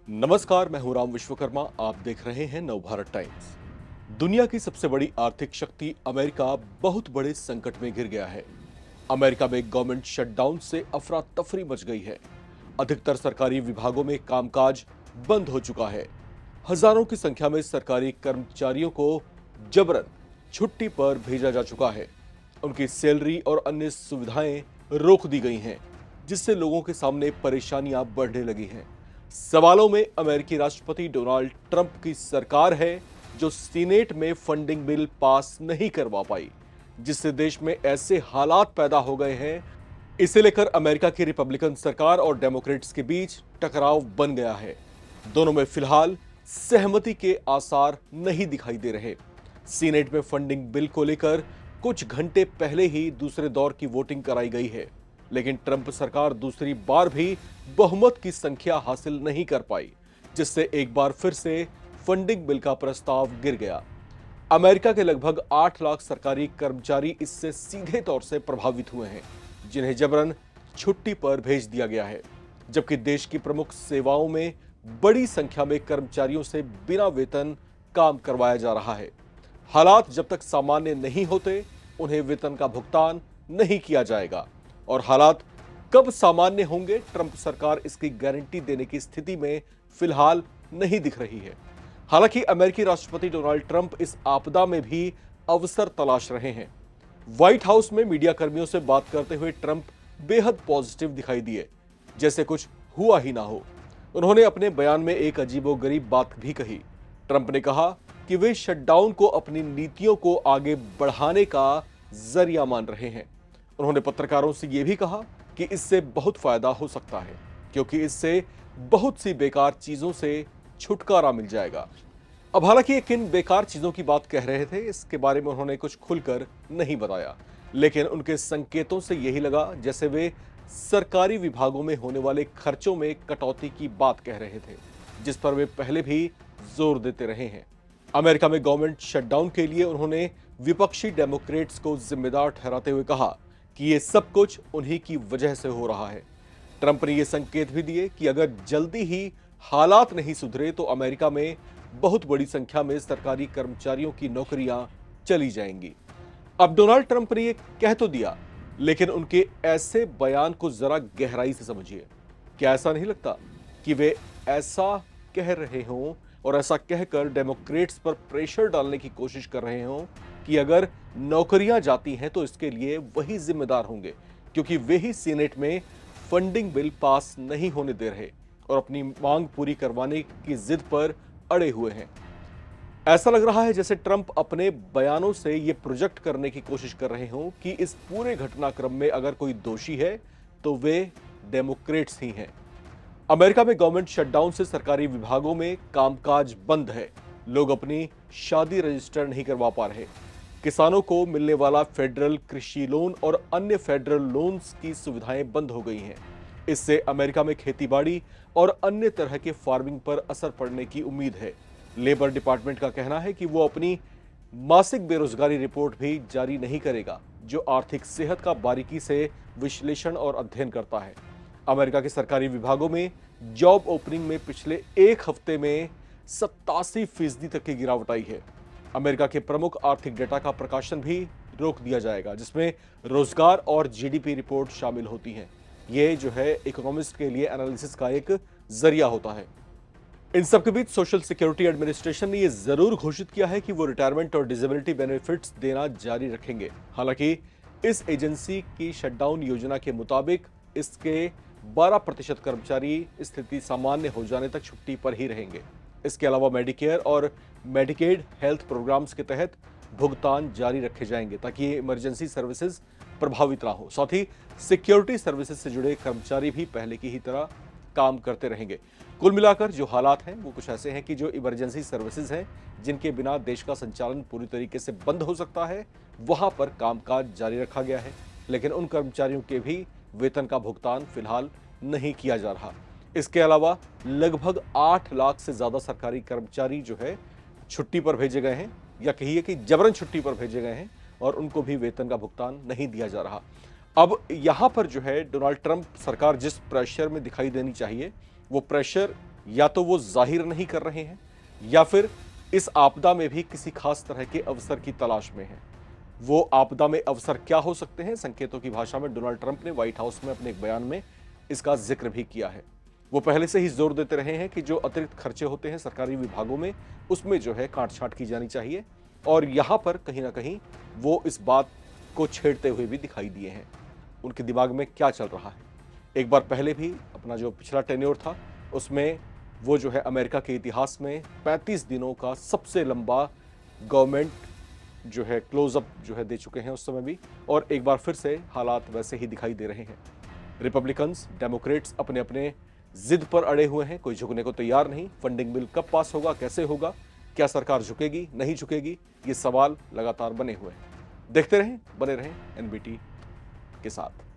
नमस्कार, मैं हूं राम विश्वकर्मा। आप देख रहे हैं नवभारत टाइम्स। दुनिया की सबसे बड़ी आर्थिक शक्ति अमेरिका बहुत बड़े संकट में घिर गया है। अमेरिका में गवर्नमेंट शटडाउन से अफरा तफरी मच गई है। अधिकतर सरकारी विभागों में कामकाज बंद हो चुका है। हजारों की संख्या में सरकारी कर्मचारियों को जबरन छुट्टी पर भेजा जा चुका है। उनकी सैलरी और अन्य सुविधाएं रोक दी गई हैं, जिससे लोगों के सामने परेशानियां बढ़ने लगी हैं। सवालों में अमेरिकी राष्ट्रपति डोनाल्ड ट्रंप की सरकार है, जो सीनेट में फंडिंग बिल पास नहीं करवा पाई, जिससे देश में ऐसे हालात पैदा हो गए हैं। इसे लेकर अमेरिका की रिपब्लिकन सरकार और डेमोक्रेट्स के बीच टकराव बन गया है। दोनों में फिलहाल सहमति के आसार नहीं दिखाई दे रहे। सीनेट में फंडिंग बिल को लेकर कुछ घंटे पहले ही दूसरे दौर की वोटिंग कराई गई है, लेकिन ट्रंप सरकार दूसरी बार भी बहुमत की संख्या हासिल नहीं कर पाई, जिससे एक बार फिर से फंडिंग बिल का प्रस्ताव गिर गया। अमेरिका के लगभग 8 लाख सरकारी कर्मचारी इससे सीधे तौर से प्रभावित हुए हैं, जिन्हें जबरन छुट्टी पर भेज दिया गया है, जबकि देश की प्रमुख सेवाओं में बड़ी संख्या में कर्मचारियों से बिना वेतन काम करवाया जा रहा है। हालात जब तक सामान्य नहीं होते, उन्हें वेतन का भुगतान नहीं किया जाएगा, और हालात कब सामान्य होंगे, ट्रंप सरकार इसकी गारंटी देने की स्थिति में फिलहाल नहीं दिख रही है। हालांकि अमेरिकी राष्ट्रपति डोनाल्ड ट्रंप इस आपदा में भी अवसर तलाश रहे हैं। व्हाइट हाउस में मीडिया कर्मियों से बात करते हुए ट्रंप बेहद पॉजिटिव दिखाई दिए, जैसे कुछ हुआ ही ना हो। उन्होंने अपने बयान में एक अजीबोगरीब बात भी कही। ट्रंप ने कहा कि वे शटडाउन को अपनी नीतियों को आगे बढ़ाने का जरिया मान रहे हैं। उन्होंने पत्रकारों से यह भी कहा कि इससे बहुत फायदा हो सकता है, क्योंकि इससे बहुत सी बेकार चीजों से छुटकारा मिल जाएगा। अब हालांकि ये किन बेकार चीजों की बात कह रहे थे, इसके बारे में उन्होंने कुछ खुलकर नहीं बताया, लेकिन उनके संकेतों से यही लगा जैसे वे सरकारी विभागों में होने वाले खर्चों में कटौती की बात कह रहे थे, जिस पर वे पहले भी जोर देते रहे हैं। अमेरिका में गवर्नमेंट शटडाउन के लिए उन्होंने विपक्षी डेमोक्रेट्स को जिम्मेदार ठहराते हुए कहा कि ये सब कुछ उन्हीं की वजह से हो रहा है। ट्रंप ने ये संकेत भी दिए कि अगर जल्दी ही हालात नहीं सुधरे तो अमेरिका में बहुत बड़ी संख्या में सरकारी कर्मचारियों की नौकरियां चली जाएंगी। अब डोनाल्ड ट्रंप ने ये कह तो दिया, लेकिन उनके ऐसे बयान को जरा गहराई से समझिए। क्या ऐसा नहीं लगता कि वे ऐसा कह रहे हों और ऐसा कहकर डेमोक्रेट्स पर प्रेशर डालने की कोशिश कर रहे हों कि अगर नौकरियां जाती हैं तो इसके लिए वही जिम्मेदार होंगे, क्योंकि वे ही सीनेट में फंडिंग बिल पास नहीं होने दे रहे और अपनी मांग पूरी करवाने की जिद पर अड़े हुए हैं। ऐसा लग रहा है जैसे ट्रंप अपने बयानों से यह प्रोजेक्ट करने की कोशिश कर रहे हों कि इस पूरे घटनाक्रम में अगर कोई दोषी है तो वे डेमोक्रेट्स ही हैं। अमेरिका में गवर्नमेंट शटडाउन से सरकारी विभागों में कामकाज बंद है। लोग अपनी शादी रजिस्टर नहीं करवा पा रहे। किसानों को मिलने वाला फेडरल कृषि लोन और अन्य फेडरल लोन्स की सुविधाएं बंद हो गई हैं। इससे अमेरिका में खेतीबाड़ी और अन्य तरह के फार्मिंग पर असर पड़ने की उम्मीद है। लेबर डिपार्टमेंट का कहना है कि वो अपनी मासिक बेरोजगारी रिपोर्ट भी जारी नहीं करेगा, जो आर्थिक सेहत का बारीकी से विश्लेषण और अध्ययन करता है। अमेरिका के सरकारी विभागों में जॉब ओपनिंग में पिछले एक हफ्ते में 87% तक की गिरावट आई है। अमेरिका के प्रमुख आर्थिक डेटा का प्रकाशन भी रोक दिया जाएगा, जिसमें रोजगार और जीडीपी रिपोर्ट शामिल होती हैं। ये जो है इकोनॉमिस्ट के लिए एनालिसिस का एक जरिया होता है। इन सबके बीच सोशल सिक्योरिटी एडमिनिस्ट्रेशन ने यह जरूर घोषित किया है कि वो रिटायरमेंट और डिसेबिलिटी बेनिफिट्स देना जारी रखेंगे। हालांकि इस एजेंसी की शटडाउन योजना के मुताबिक इसके 12% कर्मचारी स्थिति सामान्य हो जाने तक छुट्टी पर ही रहेंगे। इसके अलावा मेडिकेयर और मेडिकेड हेल्थ प्रोग्राम्स के तहत भुगतान जारी रखे जाएंगे, ताकि इमरजेंसी सर्विसेज प्रभावित ना हो। साथ ही सिक्योरिटी सर्विसेज से जुड़े कर्मचारी भी पहले की ही तरह काम करते रहेंगे। कुल मिलाकर जो हालात हैं वो कुछ ऐसे हैं कि जो इमरजेंसी सर्विसेज हैं, जिनके बिना देश का संचालन पूरी तरीके से बंद हो सकता है, वहां पर कामकाज जारी रखा गया है, लेकिन उन कर्मचारियों के भी वेतन का भुगतान फिलहाल नहीं किया जा रहा। इसके अलावा लगभग 8 लाख से ज्यादा सरकारी कर्मचारी जो है छुट्टी पर भेजे गए हैं, या कहिए कि जबरन छुट्टी पर भेजे गए हैं, और उनको भी वेतन का भुगतान नहीं दिया जा रहा। अब यहां पर जो है डोनाल्ड ट्रंप सरकार जिस प्रेशर में दिखाई देनी चाहिए, वो प्रेशर या तो वो जाहिर नहीं कर रहे हैं या फिर इस आपदा में भी किसी खास तरह के अवसर की तलाश में हैं। वो आपदा में अवसर क्या हो सकते हैं? संकेतों की भाषा में डोनाल्ड ट्रंप ने व्हाइट हाउस में अपने एक बयान में इसका जिक्र भी किया है। वो पहले से ही जोर देते रहे हैं कि जो अतिरिक्त खर्चे होते हैं सरकारी विभागों में, उसमें जो है काट-छांट की जानी चाहिए और यहां पर कहीं ना कहीं वो इस बात को छेड़ते हुए भी दिखाई दिए हैं। उनके दिमाग में क्या चल रहा है? एक बार पहले भी अपना जो पिछला टेन्योर था, उसमें वो जो है अमेरिका के इतिहास में 35 दिनों का सबसे लंबा गवर्नमेंट जो है क्लोजअप जो है दे चुके हैं उस समय भी, और एक बार फिर से हालात वैसे ही दिखाई दे रहे हैं। रिपब्लिकन्स, डेमोक्रेट्स अपने अपने जिद पर अड़े हुए हैं, कोई झुकने को तैयार नहीं। फंडिंग बिल कब पास होगा, कैसे होगा, क्या सरकार झुकेगी, नहीं झुकेगी, ये सवाल लगातार बने हुए हैं। देखते रहें, बने रहें एनबीटी के साथ।